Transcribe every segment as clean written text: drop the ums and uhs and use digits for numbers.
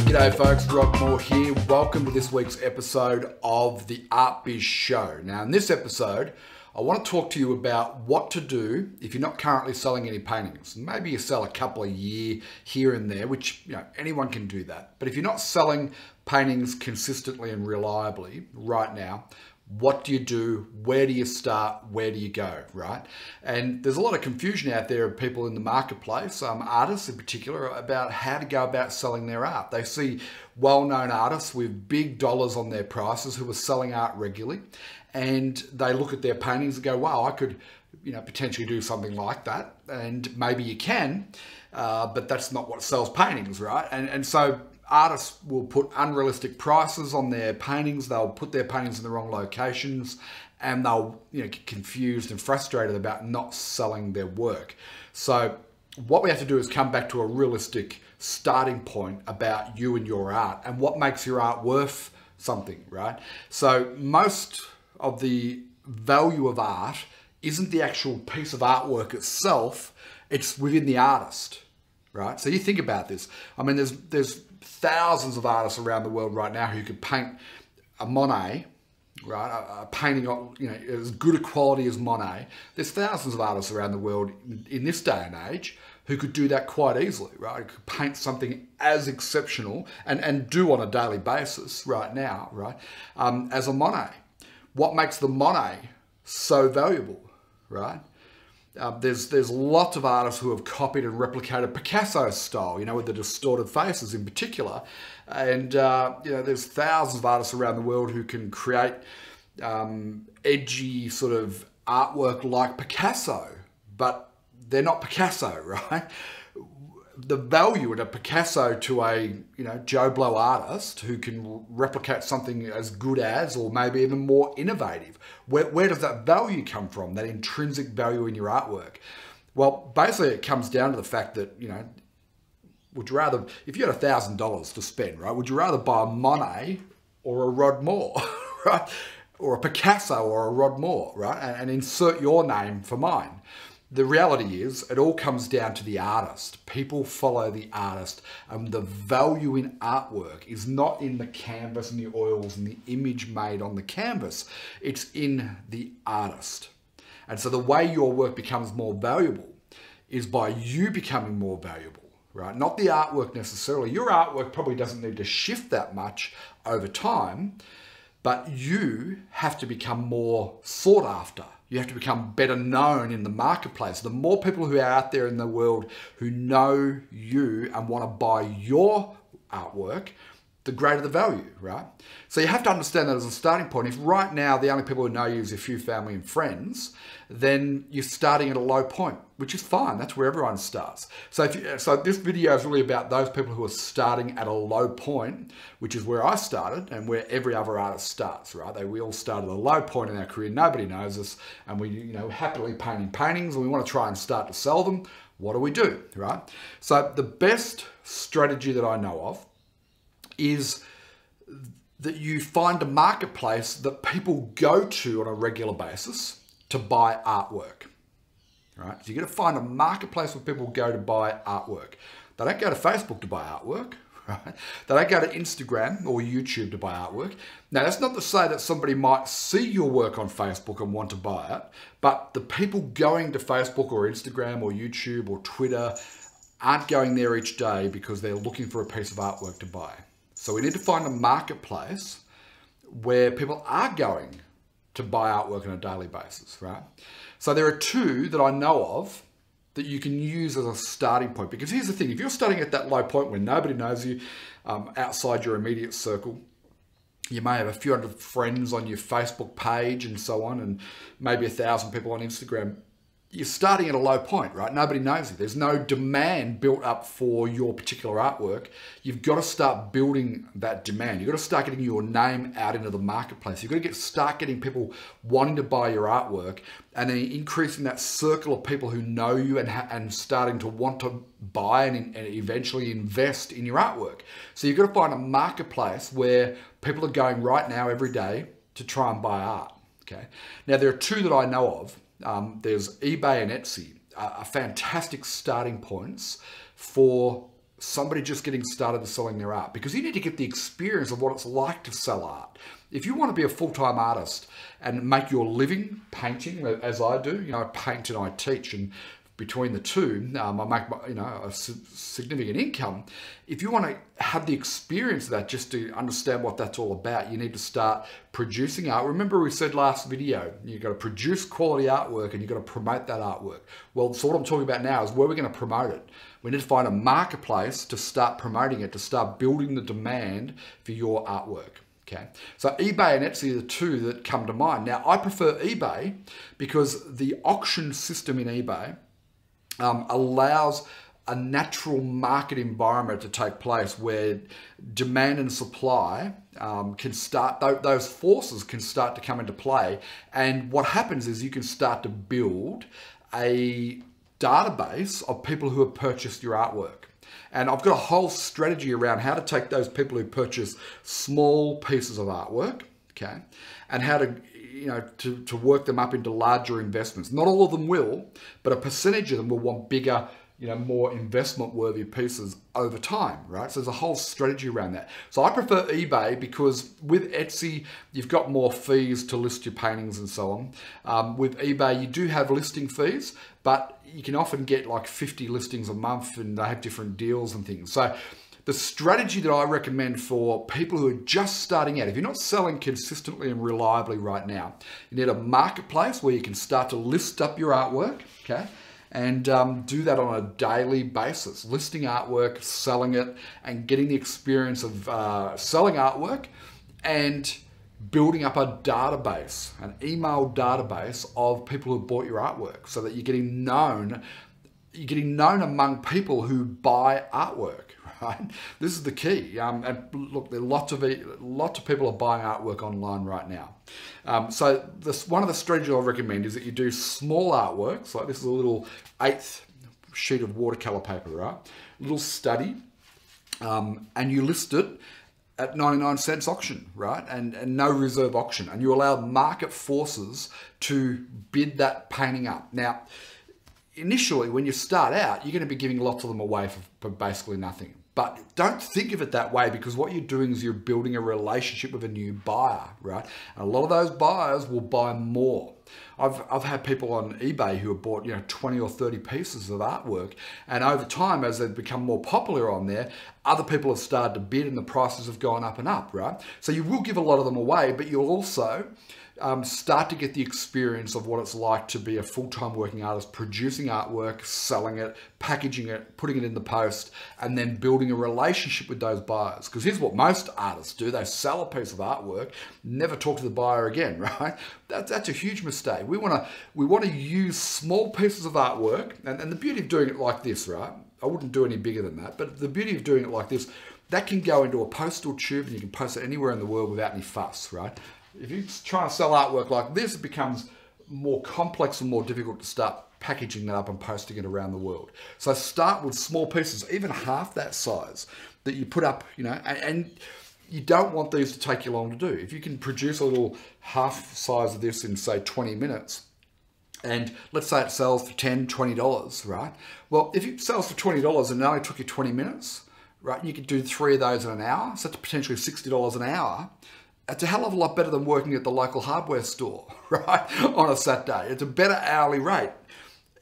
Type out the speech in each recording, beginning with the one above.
G'day folks, Rob Moore here. Welcome to this week's episode of the Art Biz Show. Now in this episode, I want to talk to you about what to do if you're not currently selling any paintings. Maybe you sell a couple a year here and there, which anyone can do that. But if you're not selling paintings consistently and reliably right now, what do you do? Where do you start? Where do you go, right? And there's a lot of confusion out there of people in the marketplace, artists in particular, about how to go about selling their art. They see well-known artists with big dollars on their prices who are selling art regularly, and they look at their paintings and go, wow, I could potentially do something like that. And maybe you can, but that's not what sells paintings, right? And so artists will put unrealistic prices on their paintings. They'll put their paintings in the wrong locations, and they'll get confused and frustrated about not selling their work. So what we have to do is come back to a realistic starting point about you and your art and what makes your art worth something, right? So most of the value of art isn't the actual piece of artwork itself, it's within the artist, right? So you think about this. I mean, there's thousands of artists around the world right now who could paint a Monet, right? A painting, as good a quality as Monet. There's thousands of artists around the world in this day and age who could do that quite easily, right? Could paint something as exceptional and do on a daily basis right now, right? As a Monet. What makes the Monet so valuable, right? There's lots of artists who have copied and replicated Picasso's style, with the distorted faces in particular. And, there's thousands of artists around the world who can create edgy sort of artwork like Picasso, but they're not Picasso, right? The value in a Picasso to a Joe Blow artist who can replicate something as good as, or maybe even more innovative, where does that value come from, that intrinsic value in your artwork? Well, basically it comes down to the fact that, would you rather, if you had $1,000 to spend, right, would you rather buy a Monet or a Rod Moore, right? Or a Picasso or a Rod Moore, right? And insert your name for mine. The reality is, it all comes down to the artist. People follow the artist, and the value in artwork is not in the canvas and the oils and the image made on the canvas. It's in the artist. And so the way your work becomes more valuable is by you becoming more valuable, right? Not the artwork necessarily. Your artwork probably doesn't need to shift that much over time, but you have to become more sought after. You have to become better known in the marketplace. The more people who are out there in the world who know you and want to buy your artwork, the greater the value, right? So you have to understand that as a starting point. If right now the only people who know you is a few family and friends, then you're starting at a low point, which is fine. That's where everyone starts. So this video is really about those people who are starting at a low point, which is where I started and where every other artist starts, right? We all start at a low point in our career. Nobody knows us, and we, happily painting paintings, and we want to try and start to sell them. What do, right? So the best strategy that I know of is that you find a marketplace that people go to on a regular basis to buy artwork, right? So you're going to find a marketplace where people go to buy artwork. They don't go to Facebook to buy artwork, right? They don't go to Instagram or YouTube to buy artwork. Now, that's not to say that somebody might see your work on Facebook and want to buy it, but the people going to Facebook or Instagram or YouTube or Twitter aren't going there each day because they're looking for a piece of artwork to buy. So we need to find a marketplace where people are going to buy artwork on a daily basis, right? So there are two that I know of that you can use as a starting point. Because here's the thing, if you're starting at that low point where nobody knows you outside your immediate circle, you may have a few hundred friends on your Facebook page and so on, and maybe 1,000 people on Instagram. you're starting at a low point, right? Nobody knows you. There's no demand built up for your particular artwork. You've got to start building that demand. You've got to start getting your name out into the marketplace. You've got to start getting people wanting to buy your artwork, and then increasing that circle of people who know you and starting to want to buy and eventually invest in your artwork. So you've got to find a marketplace where people are going right now every day to try and buy art. Okay. Now there are two that I know of. There's eBay and Etsy are fantastic starting points for somebody just getting started selling their art, because you need to get the experience of what it's like to sell art. If you want to be a full-time artist and make your living painting, as I do, I paint and I teach, and between the two, I make a significant income. If you want to have the experience of that, just to understand what that's all about, you need to start producing art. Remember we said last video, you've got to produce quality artwork and you've got to promote that artwork. Well, so what I'm talking about now is where we're going to promote it. We need to find a marketplace to start promoting it, to start building the demand for your artwork. Okay, so eBay and Etsy are the two that come to mind. Now, I prefer eBay because the auction system in eBay allows a natural market environment to take place where demand and supply can start, those forces can start to come into play. And what happens is you can start to build a database of people who have purchased your artwork. And I've got a whole strategy around how to take those people who purchase small pieces of artwork, okay, and how to to work them up into larger investments. Not all of them will, but a percentage of them will want bigger, more investment-worthy pieces over time, right? So there's a whole strategy around that. So I prefer eBay because with Etsy, you've got more fees to list your paintings and so on. With eBay, you do have listing fees, but you can often get like 50 listings a month, and they have different deals and things. So the strategy that I recommend for people who are just starting out, if you're not selling consistently and reliably right now, you need a marketplace where you can start to list up your artwork, okay? And do that on a daily basis, listing artwork, selling it, and getting the experience of selling artwork and building up a database, an email database of people who bought your artwork, so that you're getting known among people who buy artwork. Right? This is the key. And look, there are lots of people are buying artwork online right now. So one of the strategies I recommend is that you do small artworks. Like this is a little 1/8 sheet of watercolor paper, right? Little study, and you list it at 99 cents auction, right? And no reserve auction, and you allow market forces to bid that painting up. Now, initially, when you start out, you're going to be giving lots of them away for basically nothing. But don't think of it that way, because what you're doing is you're building a relationship with a new buyer, right? And a lot of those buyers will buy more. I've had people on eBay who have bought 20 or 30 pieces of artwork, and over time, as they've become more popular on there, other people have started to bid and the prices have gone up and up, right? So you will give a lot of them away, but you'll also start to get the experience of what it's like to be a full-time working artist, producing artwork, selling it, packaging it, putting it in the post, and then building a relationship with those buyers. Because here's what most artists do. They sell a piece of artwork, never talk to the buyer again, right? That's a huge mistake. We want to use small pieces of artwork, and the beauty of doing it like this, right? I wouldn't do any bigger than that, but the beauty of doing it like this, that can go into a postal tube and you can post it anywhere in the world without any fuss, right? If you try to sell artwork like this, it becomes more complex and more difficult to start packaging that up and posting it around the world. So start with small pieces, even half that size, that you put up, and you don't want these to take you long to do. If you can produce a little half size of this in, say, 20 minutes, and let's say it sells for $10, $20, right? Well, if it sells for $20 and it only took you 20 minutes, right, you could do 3 of those in an hour, so that's potentially $60 an hour. It's a hell of a lot better than working at the local hardware store, right, on a Saturday. It's a better hourly rate.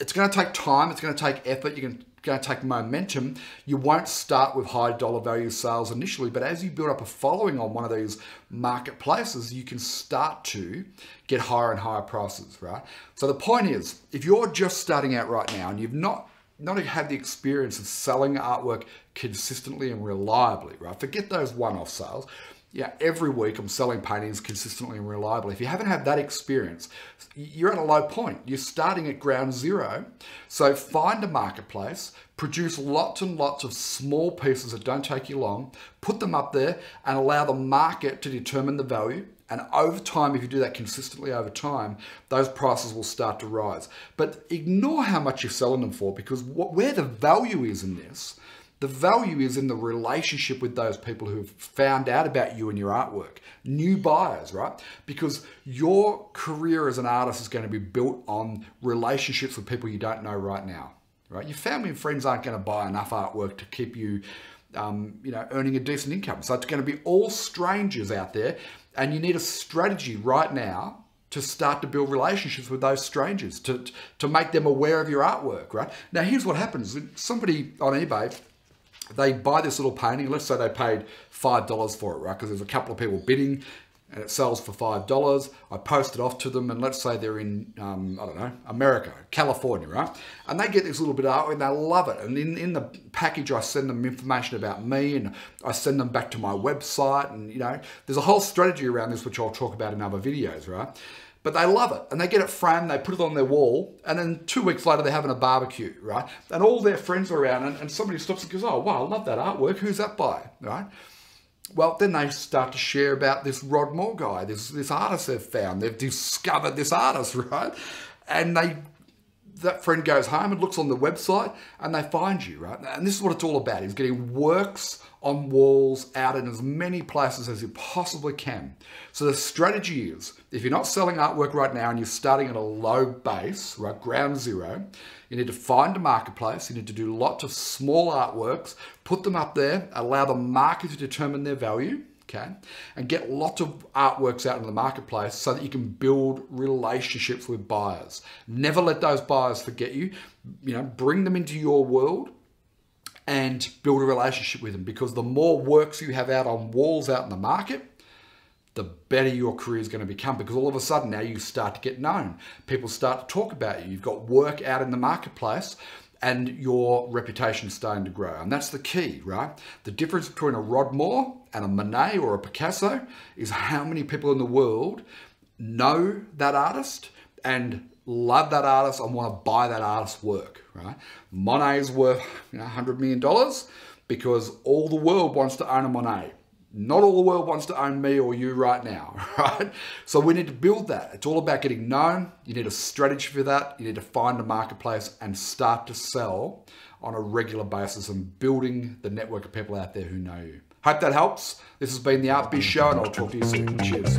It's going to take time. It's going to take effort. You're going to take momentum. You won't start with high dollar value sales initially, but as you build up a following on one of these marketplaces, you can start to get higher and higher prices, right? So the point is, if you're just starting out right now and you've not had the experience of selling artwork consistently and reliably, right? Forget those one-off sales. yeah, every week I'm selling paintings consistently and reliably. If you haven't had that experience, you're at a low point. You're starting at ground zero. So find a marketplace, produce lots and lots of small pieces that don't take you long, put them up there and allow the market to determine the value. And over time, if you do that consistently over time, those prices will start to rise. But ignore how much you're selling them for, because where the value is in this, the value is in the relationship with those people who've found out about you and your artwork. New buyers, right? Because your career as an artist is going to be built on relationships with people you don't know right now, right? Your family and friends aren't going to buy enough artwork to keep you, earning a decent income. So it's going to be all strangers out there, and you need a strategy right now to start to build relationships with those strangers, to make them aware of your artwork, right? Now, here's what happens. Somebody on eBay, they buy this little painting. Let's say they paid $5 for it, right? Because there's a couple of people bidding and it sells for $5. I post it off to them, and let's say they're in, America, California, right? And they get this little bit of art and they love it. And in the package, I send them information about me, and I send them back to my website. And, there's a whole strategy around this, which I'll talk about in other videos, right? But they love it, and they get it framed, they put it on their wall, and then 2 weeks later they're having a barbecue, right? And all their friends are around, and somebody stops and goes, oh, wow, I love that artwork. Who's that by, right? Well, then they start to share about this Rod Moore guy, this artist they've found. They've discovered this artist, right? And that friend goes home and looks on the website, and they find you, right? And this is what it's all about, is getting works on walls out in as many places as you possibly can. So the strategy is, if you're not selling artwork right now and you're starting at a low base, right, ground zero, you need to find a marketplace. You need to do lots of small artworks, put them up there, allow the market to determine their value, okay, and get lots of artworks out in the marketplace so that you can build relationships with buyers. Never let those buyers forget you. Bring them into your world and build a relationship with them, because the more works you have out on walls out in the market, the better your career is going to become, because all of a sudden now you start to get known. People start to talk about you. You've got work out in the marketplace and your reputation is starting to grow. And that's the key, right? The difference between a Rod Moore and a Monet or a Picasso is how many people in the world know that artist and love that artist and want to buy that artist's work, right? Monet is worth $100 million because all the world wants to own a Monet. Not all the world wants to own me or you right now, right? So we need to build that. It's all about getting known. You need a strategy for that. You need to find a marketplace and start to sell on a regular basis and building the network of people out there who know you. Hope that helps. This has been the Art Biz Show, and I'll talk to you soon. Cheers.